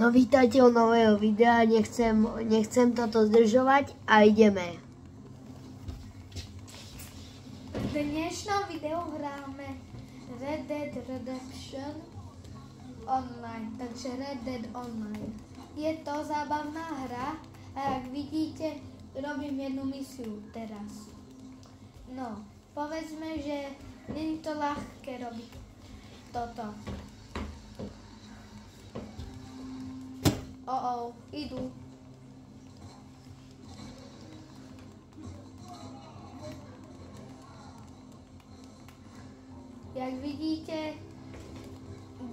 No vítajte u nového videa, nechcem toto zdržovať a ideme. V dnešnom videu hráme Red Dead Redemption Online, takže Red Dead Online. Je to zábavná hra a jak vidíte, robím jednu misiu teraz. No, povedzme, že není to ľahké robiť toto. Idú. Jak vidíte,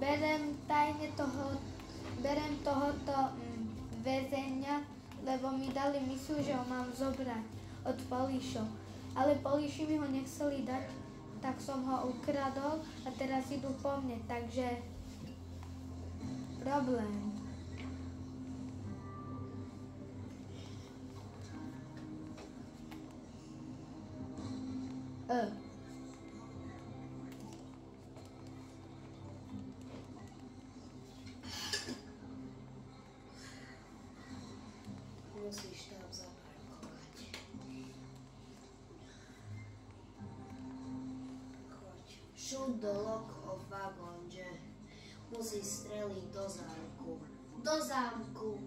berem tohoto väzeňa, lebo mi dali misiu, že ho mám zobrať od Polišov. Ale Poliši mi ho nechceli dať, tak som ho ukradol a teraz idú po mne, takže problém. Musíš tam zaparkovať. Choď. Shoot the lock of wagon, že musíš streliť do zámku. Do zámku!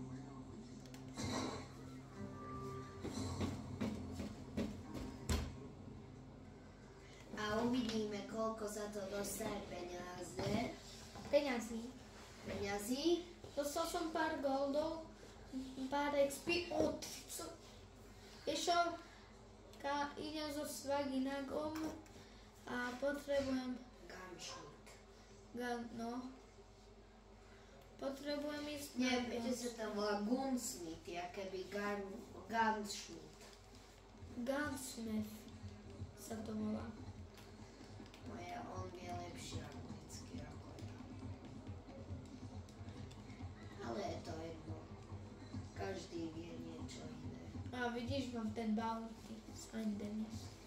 A uvidíme, koľko za to dostane peňazí. Dostal som pár goldov, pár XP, idem so Svaginagom a potrebujem Gunshoot. Potrebujem ísť Nie, viete sa tam volá Gunsmith, akéby Gunshoot. Gunsmith sa to volá. On vie lepšie anglicky ako ja. Ale je to jedno. Každý vie niečo iné. A vidíš, mám ten bounty z Denis.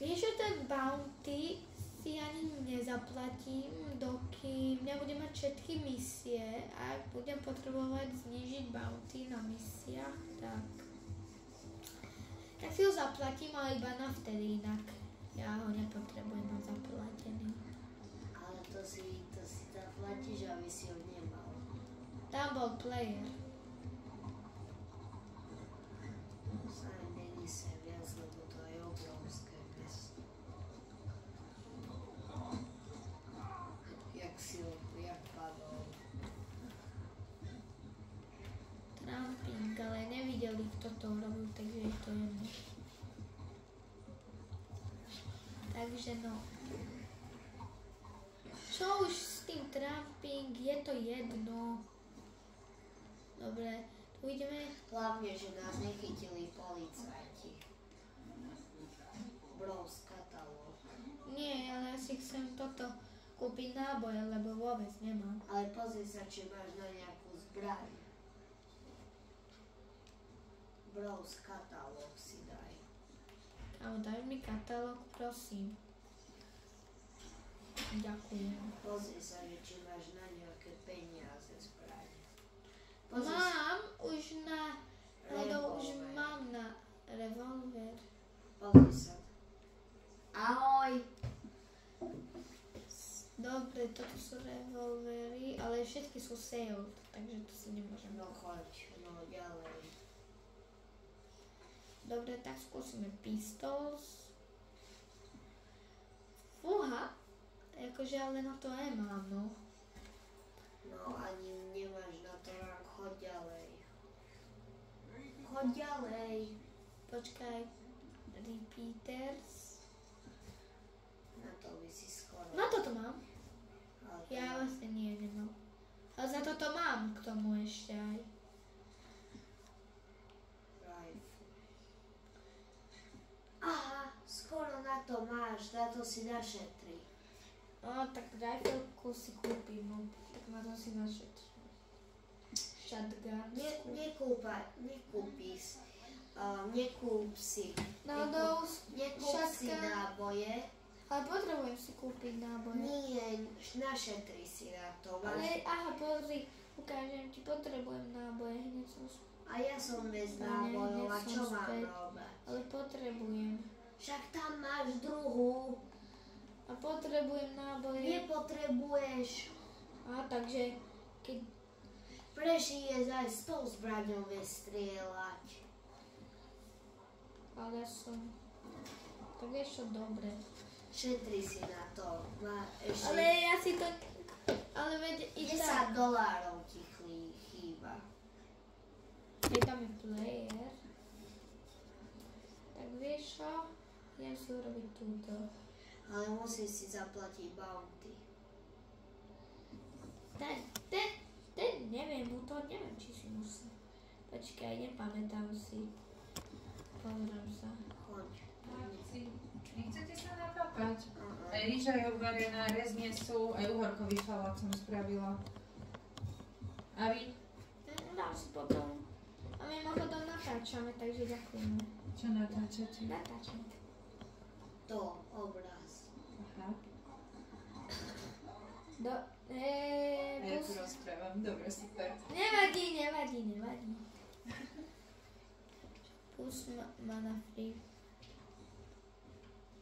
Vieš, že ten bounty si ani nezaplatím, dokým nebudem mať všetky misie a ak budem potrebovať znížiť bounty na misiách, tak si ho zaplatím, ale iba na vtedy, inak ja ho nepotrebujem mať zaplatený. Ale to si zaplatíš, aby si ho nemal. Tam bol player. Saint Denis je viac, lebo to je obrovské mesto. Jak padol. Tramping, ale nevideli, kto to urobil, takže je to jedno. Takže no. Čo už s tým tramping, je to jedno. Dobre, tu ideme. Hlavne, že nás nechytili policajti. Bros katalóg. Nie, ale ja si chcem toto kúpiť náboje, lebo vôbec nemám. Ale pozri sa, či máš na nejakú zbraň. Bros katalóg si daj. Kámo, daj mi katalóg, prosím. Ďakujem. Pozri sa, že či máš na nejaké peniaze zbraň. Mám už na revolver. Pozri sa. Ahoj. Dobre, toto sú revolvery, ale všetky sú sealed, takže to si nemôžem. No choď, ďalej. Dobre, tak skúsime pistols. Fúha, akože ale na to aj mám, no. No ani nemáš na to, choď ďalej. Choď ďalej. Počkaj, repeaters. Na to by si skoro. Na toto mám. Ale to Ja vlastne nemám. Ale za toto mám k tomu ešte aj. Aha, skoro na to máš, na to si našetri. No, tak rifleku si kúpim, no. Tak na to si našetrím. Shotgun. Nekúp si. Nekúp si náboje. Ale potrebujem si kúpiť náboje. Nie, našetri si na to. Ale aha, pozri, Ukážem ti, potrebujem náboje, hneď som A ja som bez nábojov, a čo mám späť. robiť? Ale potrebujem. Však tam máš druhú. A potrebujem náboje. Nepotrebuješ. A takže, keď... Prežiješ aj s tou zbraňou strieľať. Ale som... Tak vieš čo, dobre. Šetri si na to. Má ešte Ale ja si to... Ale veď i tak. $10 ti chýba. Keď tam je player. Tak vieš čo? Idem si urobiť túto. Ale musíš si zaplatiť bounty. Ten neviem, to neviem, či si musím. Počkaj, nepamätám si. Pozriem sa. Choď. Nechcete sa napapať? Aj rýža je uvarená, rezne sú, aj uhorkový šalát som spravila. A vy? Dám si potom. A mimochodom natáčame, takže ďakujeme. Čo natáčate? Natáčame. To, obraz. Aha. A ja tu rozprávam. Dobre, super. Nevadí. Pust ma na free.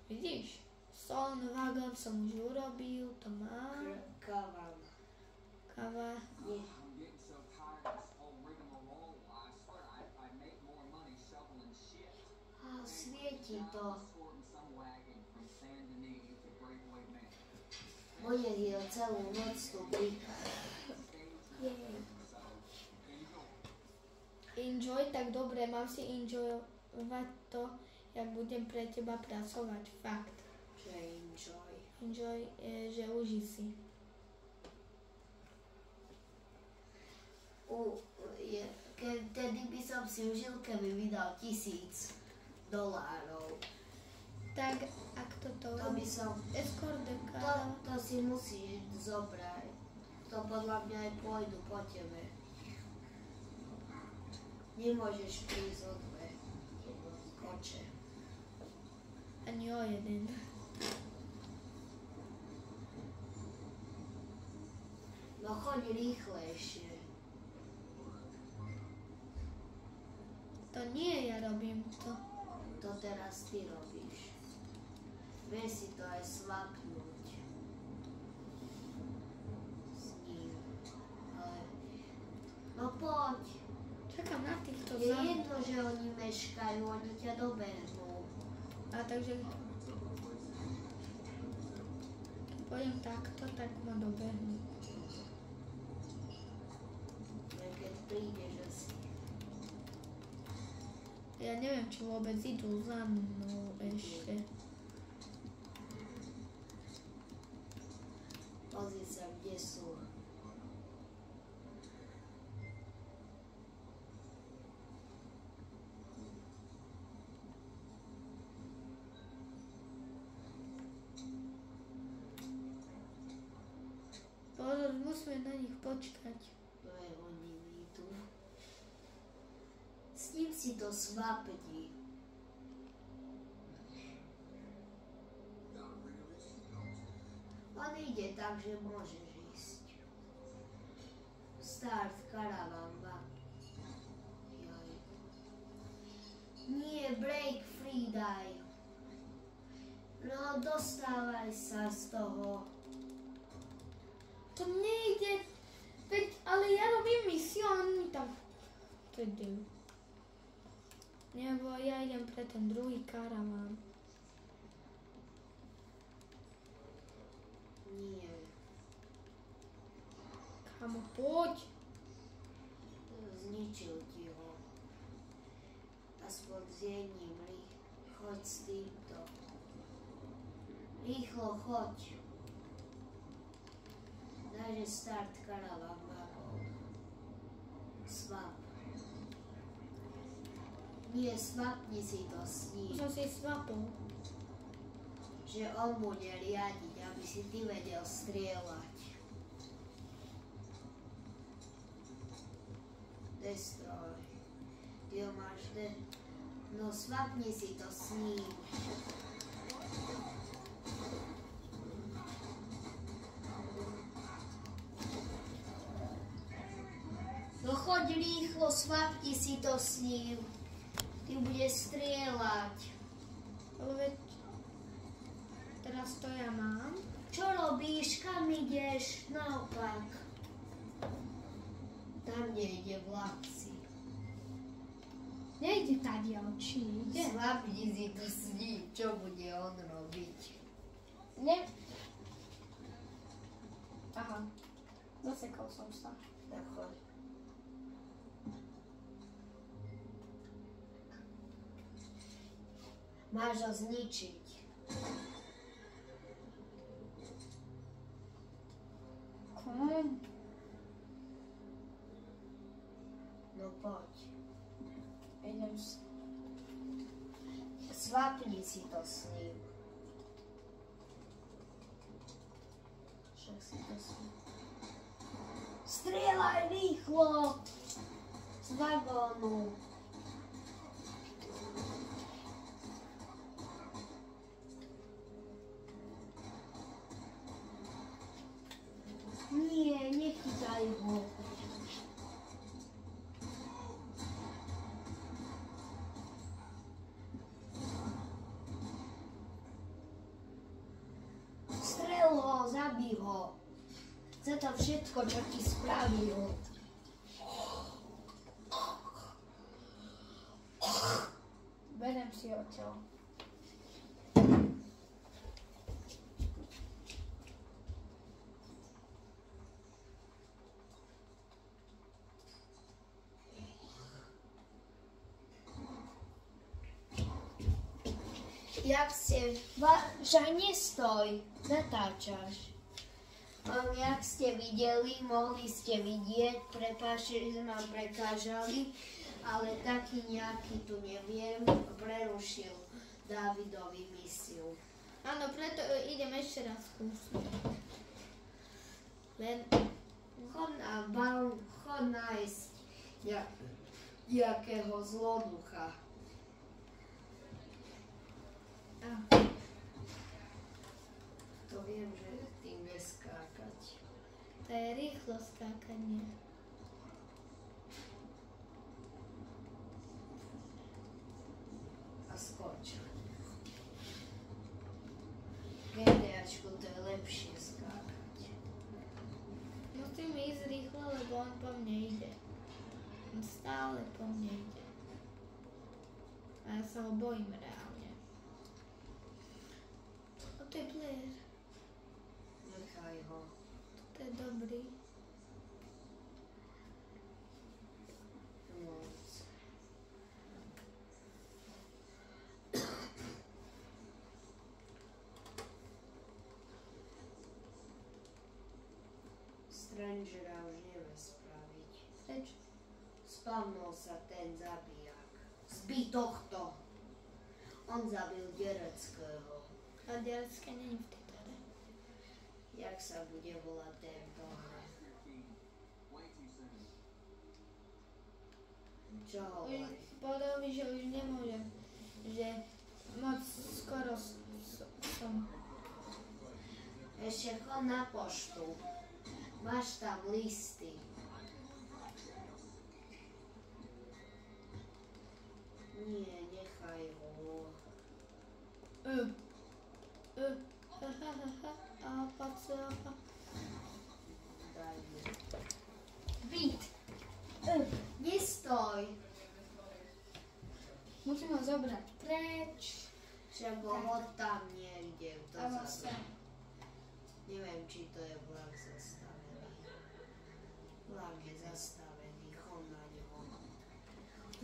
Vidíš? Solný vagón som už urobil, to mám. Káva. Káva. Nie. A svieti to. Budem ju celú noc tu príkať. Enjoy, tak dobre, mám si enjoyovať to, jak budem pre teba pracovať, fakt. Čo je enjoy? Enjoy, že uži si. Tedy by som si užil, keby mi dal $1000. Tak, ak toto... To by som... Escort de káva. To si musíš zobrať. To podľa mňa aj pôjdu po tebe. Nemôžeš prísť o 2 koče. Ani o jeden. No choď rýchlejšie. To nie, ja robím to. To teraz ty robíš. Vieš si to aj svapnúť. S ním. Ale... No poď. Čakám na týchto Je zámkov. jedno, že oni meškajú, oni ťa dobehnú. A takže... Keď pôjdem takto, tak ma dobehnú. Keď prídeš asi. Ja neviem, či vôbec idú za mnou ešte. Pozri sa, kde sú. Pozor, musíme na nich počkať. To je oni tu. S ním si to svapni. On ide tak, že môžeš ísť. Start karavamba. Joj. Nie, break free daj. No, dostávaj sa z toho. To nejde. Veď, ale ja robím misiu a on mi tam... Tedy. Nebo ja idem pre ten druhý karaván. Nie. Kamo, poď. Zničil ti ho. Aspoň s jedním. Choď s týmto. Rýchlo choď. Dajže start karavan vagón. Swap. Nie, swapni si to s ním. Som si svapol. Že on bude riadiť, aby si ty vedel strieľať. Destroy. Ty ho máš No swapni si to s ním. choď rýchlo, svapni si to s ním. Ty budeš strieľať. Ale veď... Teraz to ja mám. Čo robíš? Kam ideš? Naopak. Tam nejde vlakci. Nejde tady, či ide? Svapni si to s ním. Čo bude on robiť? Ne. Aha. Zasekol som sa. Tak choď. Máš ho zničiť. Kom. No poď. Idem si. Svapni si to s ním. Však si to s ním. Strieľaj rýchlo! Z vagónu. Nie, nechytaj ho. Strel ho, zabij ho. Za to všetko, čo ti spravil. Berem si odtiaľ. Jak ste... Však nestoj, natáčaš. Jak ste videli, mohli ste vidieť, prepáčte, že nám prekážali, ale taký nejaký tu neviem, prerušil Dávidovi misiu. Áno, preto idem ešte raz skúsiť. Len chod nájsť nejakého zloducha. To viem, že tým vie skákať. To je rýchlo skákanie. A skoč. GTAčku to je lepšie skákať. Musím ísť rýchlo, lebo on po mne ide. On stále po mne ide. A ja sa ho bojím reálne. O, to je Blair. Nechaj ho. To je dobrý. Moc. Strangera už nevie spraviť. Prečo? Spavnul sa ten zabijak. Zbij tohto. On zabil Dereckého. A Derecka není v tejto hre. Jak sa bude volať tento hra? Čo hovorí? Povedal mi, že už nemôžem. Že moc skoro som. Ešte chod na poštu. Máš tam listy. Nie, nechaj ho. Daj mi. Byt! Nestoj! Musím ho zobrať preč. Však ho hod tam niekde. A vlastne. Neviem, či to je vlak zastavený. Vlak je zastavený, chod na ňo.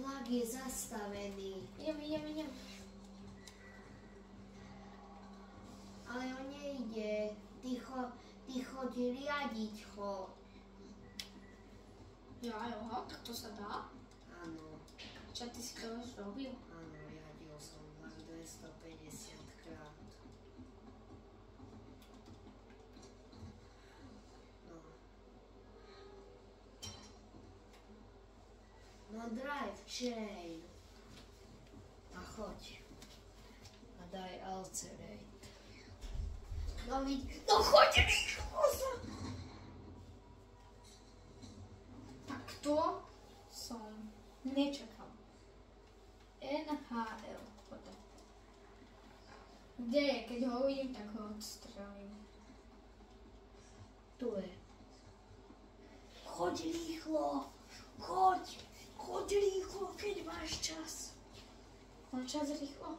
Vlak je zastavený. Idem. Ale on nejde. Ty choď riadiť ho. Jo, tak to sa dá. Áno, Čo ty si to už robil? áno, riadil som vlak 250 krát. No drive chain. A choď. A daj accelerate. No choď rýchlo sa! Takto. som nečakal. NHL. Poďme. Kde je? Keď ho uvidím, tak ho odstrelím. Tu je. Choď rýchlo. Choď rýchlo, keď máš čas. Mám čas rýchlo.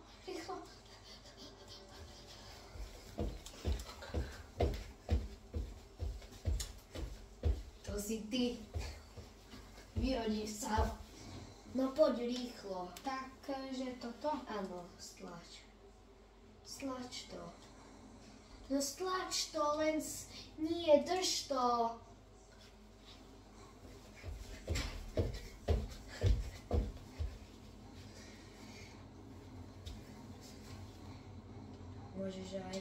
To si ty. Vyhodíš sa. No poď rýchlo. Takže toto. Áno, stlač. Stlač to. No stlač to, len nie, drž to. Môžeš aj.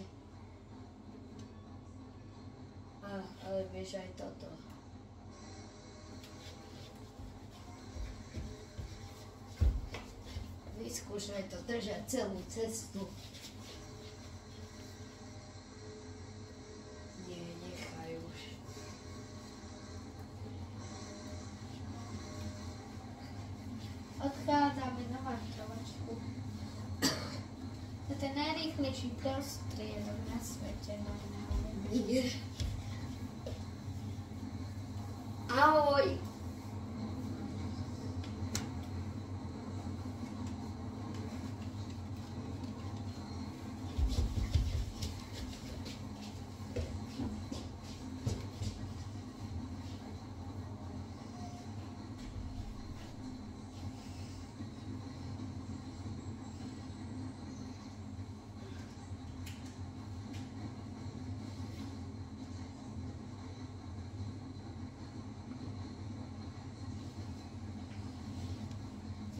Ale vieš aj toto. Vyskúšaj to držať celú cestu. Nie, nechaj už. Odchádzame na vartovačku. To je najrýchlejší prostriedok na svete. Nie. Ahoj.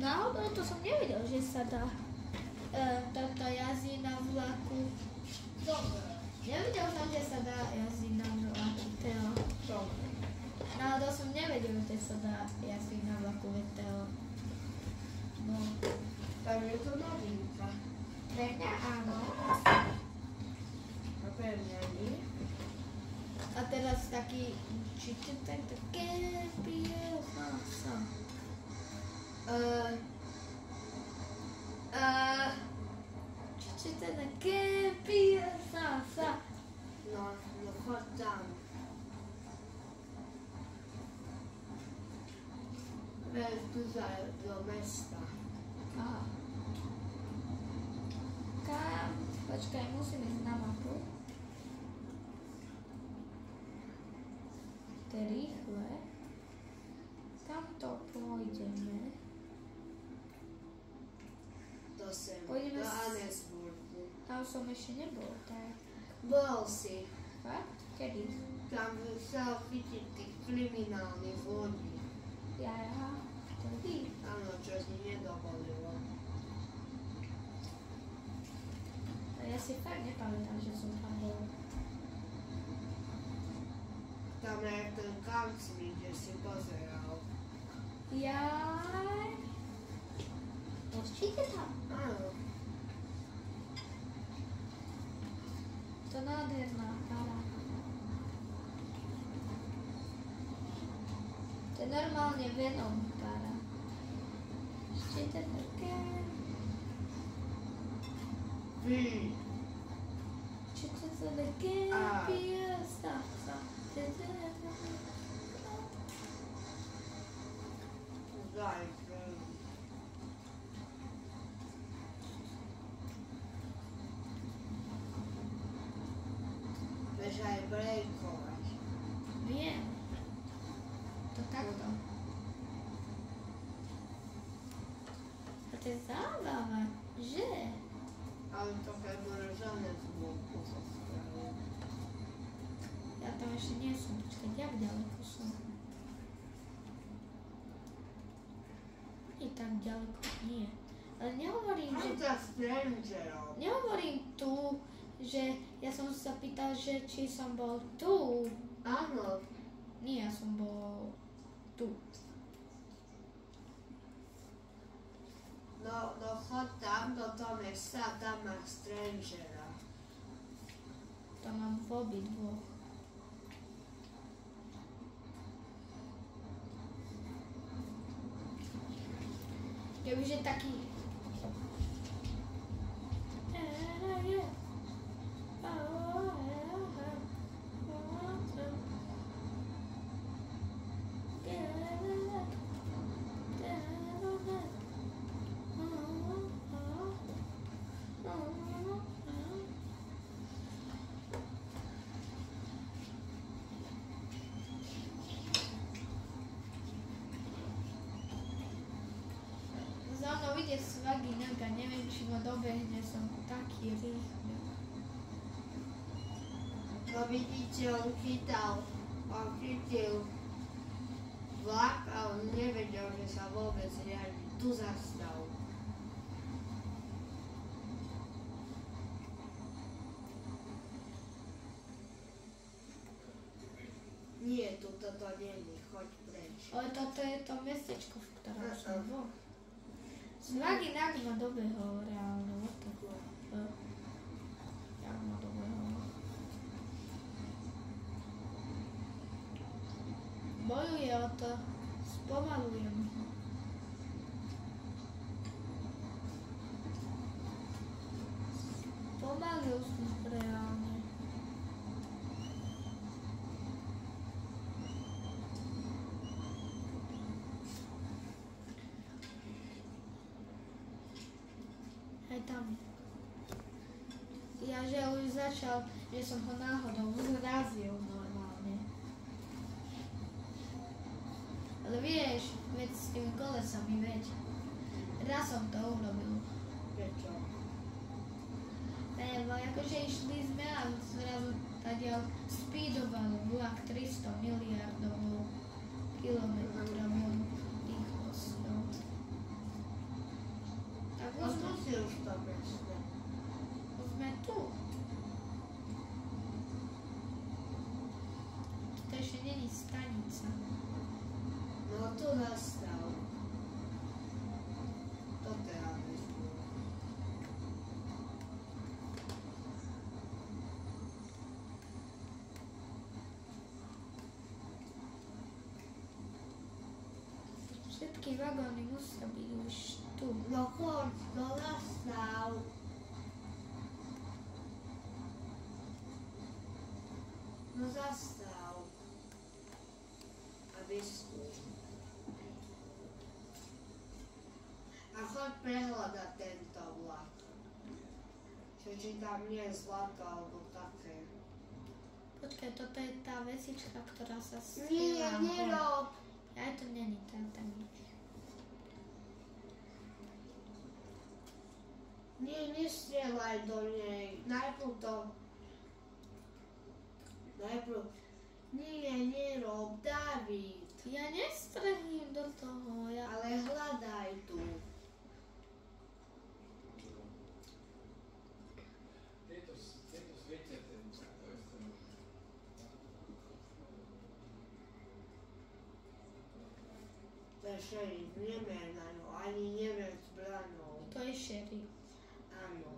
Náhodou to som nevedel, že sa dá toto jazdiť na vlaku. Dobre. Nevedel som, že sa dá jazdiť na vlaku VTO. Dobre. Náhodou som nevedel, že sa dá jazdiť na vlaku VTO. No, Tak je to novinka. pre mňa áno. A pre mňa nie. A teraz taký, či to tento kempie sa. Či to ten kempie sa. No choď tam. Veď tu do mesta. Aha. Kam? Počkaj, musím ísť na mapu. To je rýchle. Kam to pôjdeme? Pôjdeme Do s- Annesburgu. Tam som ešte nebol, tak. Bol si. Fakt? Kedy? Tam chcel chytiť tých kriminálnych ľudí. Ja. Kedy? Áno, čo si nedovolilo. A ja si fakt nepamätám, že som tam bol. Tam je ten kancli, kde si pozeral. Jaj. Určite tam. Áno. To nádherná para. To je normálne Venom para. Ešte to také. Vy. Či to také piesa sa. Zajtra. Vieš aj brejkovať. Viem. To takto. A to je zábava, že? Ale to keď môžeš Annesburgu sa spraviť. Ja tam ešte nie som. Počkaj, jak ďaleko som? Nie tak ďaleko, nie. Ale nehovorím, že... Aj za Strangerov. Nehovorím tu, že ja som sa pýtal, že či som bol tu. Áno. Nie, ja som bol tu. No chod tam do toho mesta, tam máš Strangera. Tam mám v obidvoch. Kebyže taký... Za mnou ide svaginak a neviem, či ma dobehne, som taký rýchly. No vidíte, on chytil vlak a on nevedel, že sa vôbec riadi. Tu zastal. Nie, toto není, choď preč. Ale toto je to mestečko, v ktorom som bol. Svaginak ma dobehol reálne, what the fuck. Jak ma dobehol. Bojuje o to, spomalujem ho. Spomalil som reálne. Aj tam. Ja že už začal, že som ho náhodou zrazil normálne. Ale vieš, veď s tými kolesami, veď. Raz som to urobil. Prečo? Lebo akože išli sme a zrazu tadiaľ speedoval vlak 300 miliardovou kilometrovou rýchlosťou. Tak No to si už to presne. sme tu. To ešte není stanica. No tu zastal. Toto je abysmal. Všetky vagóny musia byť už tu. No choď, to zastal. No zastal. Abysmal. A choď prehľadať tento vlak. Či tam nie je zlato alebo také. Počkaj, toto je tá vesička, ktorá sa Nie, strieľa. nerob. Aj to není tam nič. Nie, nestrieľaj do nej. Najprv to... Nie, nerob, David. Ja nestrelím do toho, Ale hľadaj tu. Tieto svietia ten, to je ten... To je šerif, nemer na ňu, ani nemer s branou. To je šerif. Áno.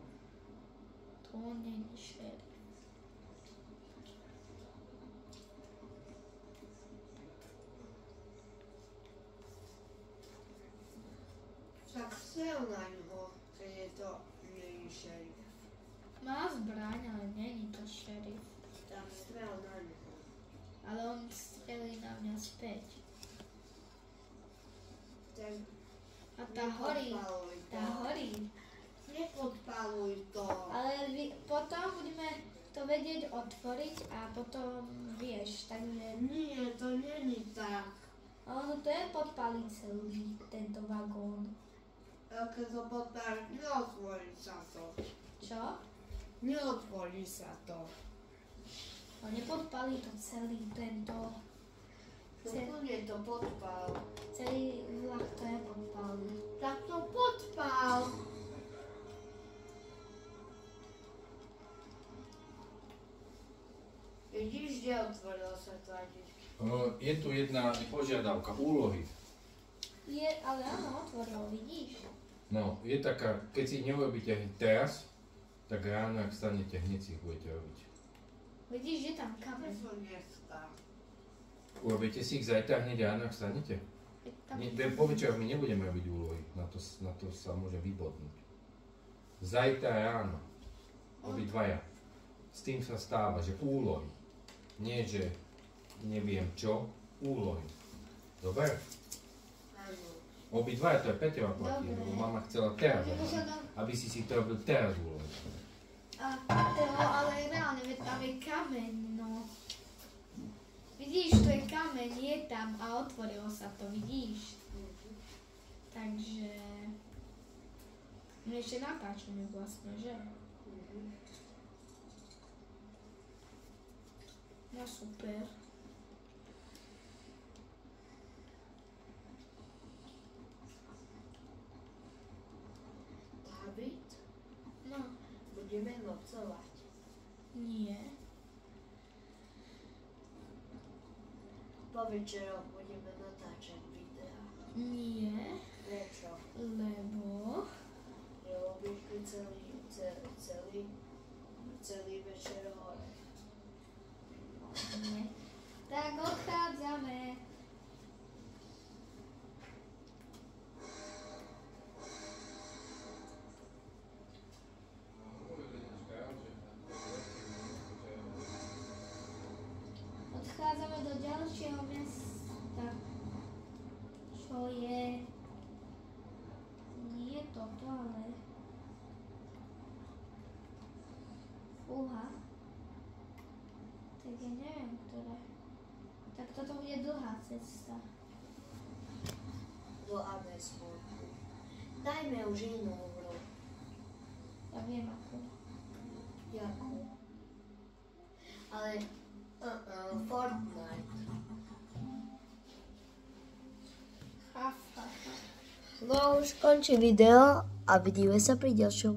To není šerif. Tak strel na ňo, keď je to nie šerif. Má zbraň, ale není to šerif. Tak strel na ňo. Ale on strelí na mňa späť. Ten A tá horí. nepodpaluj to. Tá horí. Nepodpaluj to. Ale potom budeme to vedieť otvoriť a potom vieš, takže... Nie, to není tak. Ono to je podpaliť celý tento vagón. Keď to podpáliš, neotvorí sa to. Čo? Neotvorí sa to. No nepodpalí to celý tento... Úplne to podpál. Celý vlak to je podpalí. Tak to podpál. Vidíš, kde otvorilo sa tlačičky? Je tu jedna požiadavka, úlohy. Je, ale áno, otvoril, vidíš? No, je taká, keď si ich neurobíte teraz, tak ráno, ak stanete, hneď si ich budete robiť. Vidíš, že tam kameň. Prečo dneska? Urobíte si ich zajtra hneď ráno, ak stanete? Je Po večeroch my nebudeme robiť úlohy, na to sa môže vybodnúť. Zajtra ráno, obidvaja. S tým sa stáva, že úlohy. Nie, že neviem čo, úlohy. Dobre? Áno. Obidvaja, to je Peťova platí, Dobre. lebo mama chcela teraz, aby si to robil teraz úlohy. Ale reálne, veď tam je kameň, no. Vidíš, to je kameň, je tam a otvorilo sa to, vidíš? Takže... No ešte natáčame vlastne, že? No super. David, No, budeme nocovať. nie. Po večeroch budeme natáčať videá. Nie, Prečo? lebo... Lebo by celý večer hore. Nie. Tak odchádzame. Odchádzame do ďalšieho mesta. Čo je? Nie toto, ale... Fúha. Tak ja neviem, ktoré. Tak toto bude dlhá cesta. Do Amesportu. Dajme už inú hru. Ja viem ako. Jakú? Ale Fortnite. Ha, ha, ha. No už končí video a vidíme sa pri ďalšom.